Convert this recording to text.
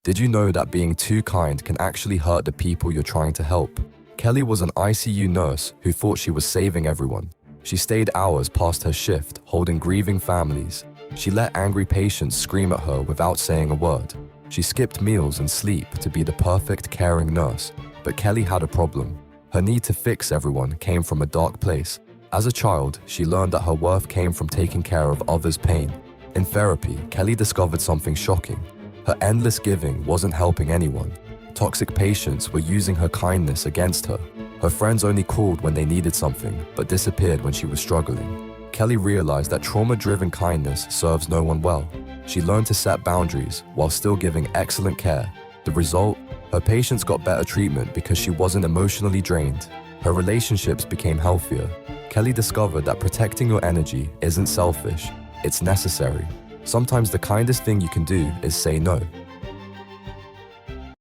Did you know that being too kind can actually hurt the people you're trying to help? Kelly was an ICU nurse who thought she was saving everyone. She stayed hours past her shift, holding grieving families. She let angry patients scream at her without saying a word. She skipped meals and sleep to be the perfect caring nurse. But Kelly had a problem. Her need to fix everyone came from a dark place. As a child, she learned that her worth came from taking care of others' pain. In therapy, Kelly discovered something shocking. Her endless giving wasn't helping anyone. Toxic patients were using her kindness against her. Her friends only called when they needed something, but disappeared when she was struggling. Kelly realized that trauma-driven kindness serves no one well. She learned to set boundaries while still giving excellent care. The result? Her patients got better treatment because she wasn't emotionally drained. Her relationships became healthier. Kelly discovered that protecting your energy isn't selfish, it's necessary. Sometimes the kindest thing you can do is say no.